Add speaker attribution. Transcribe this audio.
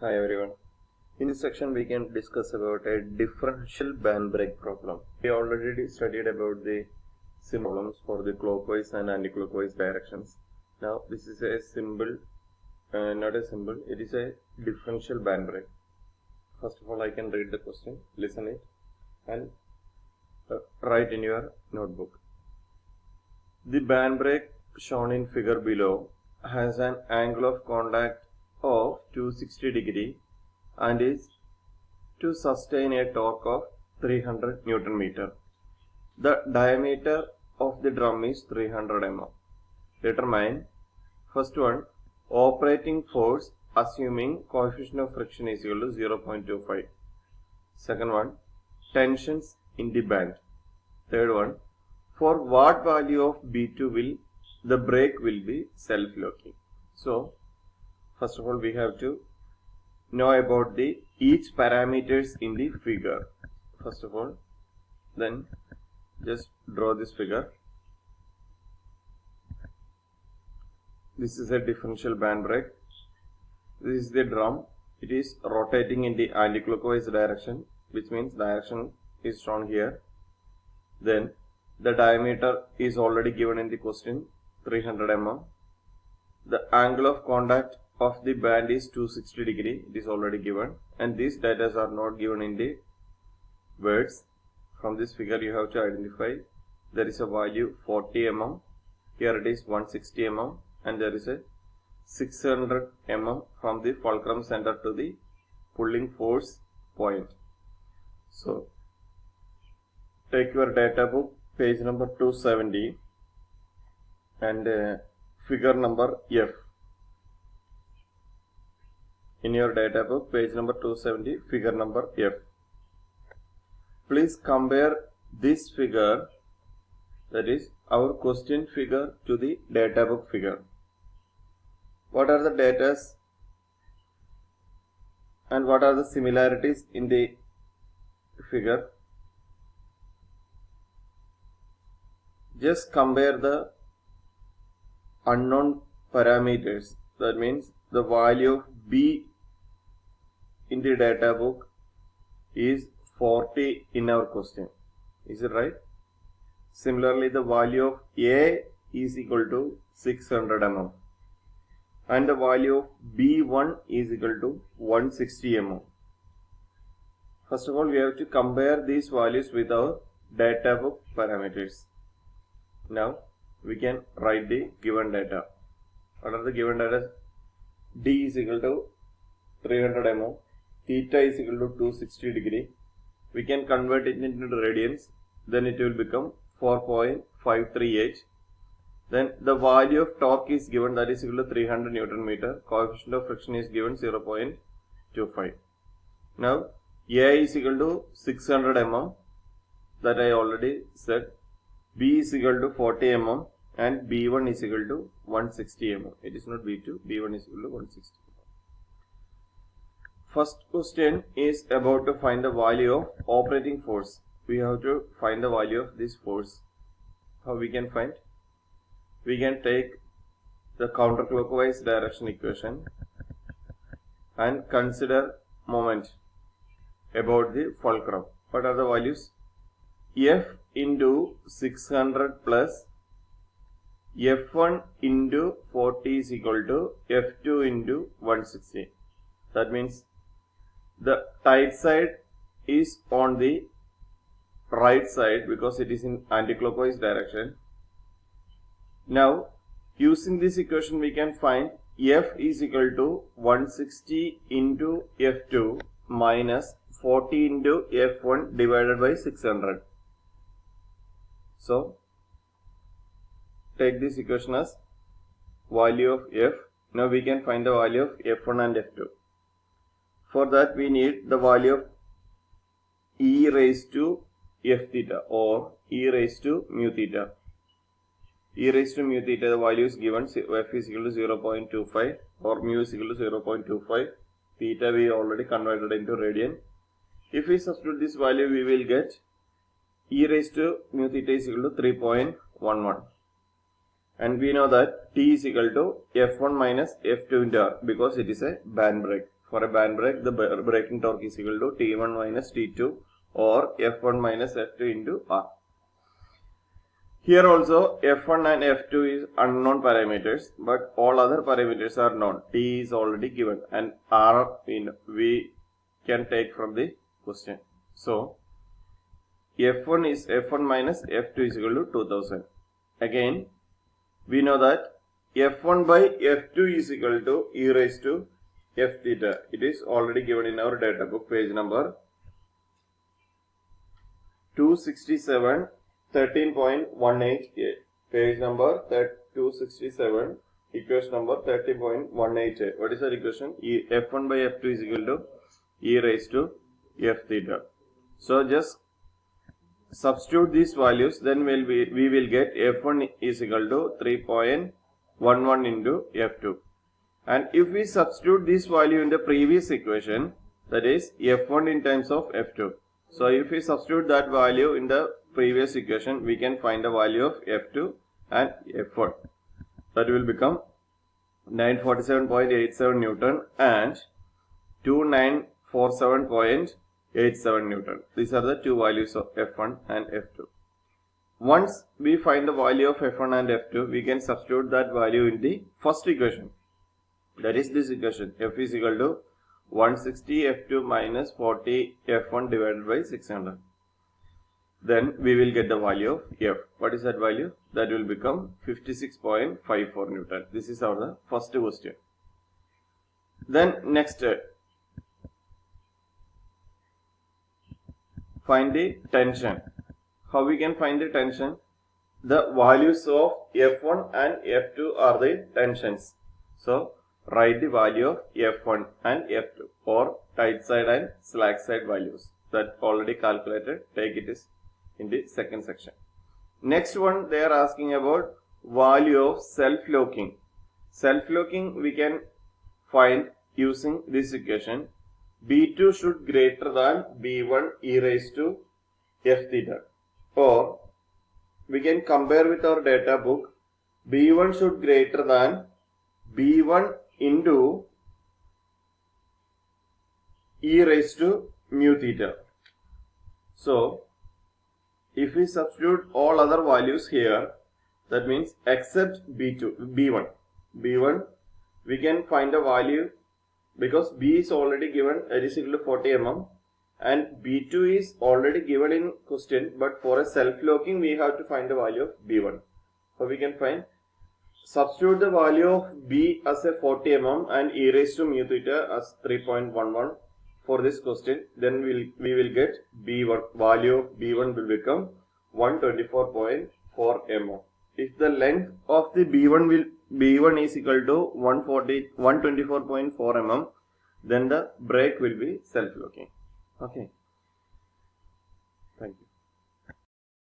Speaker 1: Hi everyone. In this section we can discuss about a differential band break problem. We already studied about the problems for the clockwise and anti-clockwise directions. Now this is a symbol, not a symbol, it is a differential band break. First of all I can read the question, listen it and write in your notebook. The band break shown in figure below has an angle of contact of 260 degree and is to sustain a torque of 300 Newton meter. The diameter of the drum is 300 mm. Determine first one operating force assuming coefficient of friction is equal to 0.25. Second one tensions in the band. Third one for what value of B2 will the brake will be self-locking. So first of all we have to know about the each parameters in the figure. First of all, then just draw this figure. This is a differential band brake. This is the drum. It is rotating in the anti-clockwise direction, which means direction is shown here. Then the diameter is already given in the question, 300 mm. The angle of contact of the band is 260 degree. It is already given, and these data are not given in the words. From this figure you have to identify there is a value 40 mm, here it is 160 mm, and there is a 600 mm from the fulcrum center to the pulling force point. So take your data book, page number 270 and figure number F. In your data book, page number 270, figure number F. Please compare this figure, that is our question figure, to the data book figure. What are the data and what are the similarities in the figure? Just compare the unknown parameters. That means the value of B in the data book is 40 in our question. Is it right? Similarly, the value of A is equal to 600 mm and the value of B1 is equal to 160 mm. First of all, we have to compare these values with our data book parameters. Now, we can write the given data. What are the given data? D is equal to 300 mm, theta is equal to 260 degree. We can convert it into radians, then it will become 4.538. Then the value of torque is given, that is equal to 300 Newton meter. Coefficient of friction is given 0.25. Now A is equal to 600 mm, that I already said. B is equal to 40 mm and B1 is equal to 160 mm. It is not B2, B1 is equal to 160. First question is about to find the value of operating force. We have to find the value of this force. How we can find? We can take the counterclockwise direction equation and consider moment about the fulcrum. What are the values? F into 600 plus F1 into 40 is equal to F2 into 160. That means the tight side is on the right side because it is in anti-clockwise direction. Now using this equation we can find F is equal to 160 into F2 minus 40 into F1 divided by 600. So take this equation as value of F. Now we can find the value of F1 and F2. For that we need the value of E raised to F theta or E raised to mu theta. E raised to mu theta, the value is given, F is equal to 0.25 or mu is equal to 0.25. Theta we already converted into radian. If we substitute this value, we will get E raised to mu theta is equal to 3.11. And we know that T is equal to F1 minus F2 into R because it is a band break. For a band brake, the braking torque is equal to T1 minus T2 or F1 minus F2 into R. Here also F1 and F2 is unknown parameters, but all other parameters are known. T is already given and R we can take from the question. So F1 minus F2 is equal to 2000. Again, we know that F1 by F2 is equal to e raised to F theta. It is already given in our data book, page number 267, 13.18a. Page number 267, equation number 13.18a. What is the equation? F1 by F2 is equal to e raised to F theta. So just substitute these values, then we will get F1 is equal to 3.11 into F2. And if we substitute this value in the previous equation, that is F1 in terms of F2. So if we substitute that value in the previous equation, we can find the value of F2 and F1. That will become 947.87 Newton and 2947.87 Newton. These are the two values of F1 and F2. Once we find the value of F1 and F2, we can substitute that value in the first equation. That is this equation. F is equal to 160 F2 minus 40 F1 divided by 600. Then we will get the value of F. What is that value? That will become 56.54 Newton. This is our first question. Then next, find the tension. How we can find the tension? The values of F1 and F2 are the tensions. So write the value of F1 and F2 or tight side and slack side values. That already calculated. Take it is in the second section. Next one, they are asking about value of self-locking. Self-locking we can find using this equation. B2 should greater than B1 e raised to F theta. Or we can compare with our data book. B1 should greater than B1 into e raised to mu theta. So if we substitute all other values here, that means except B1, we can find a value because B is already given, it is equal to 40 mm, and B2 is already given in question, but for a self-locking we have to find the value of B1. So we can find, substitute the value of B as a 40 mm and e raised to mu theta as 3.11 for this question. Then we will get B1, value of B1 will become 124.4 mm. If the length of the B1 is equal to 124.4 mm, then the brake will be self-locking. Okay. Thank you.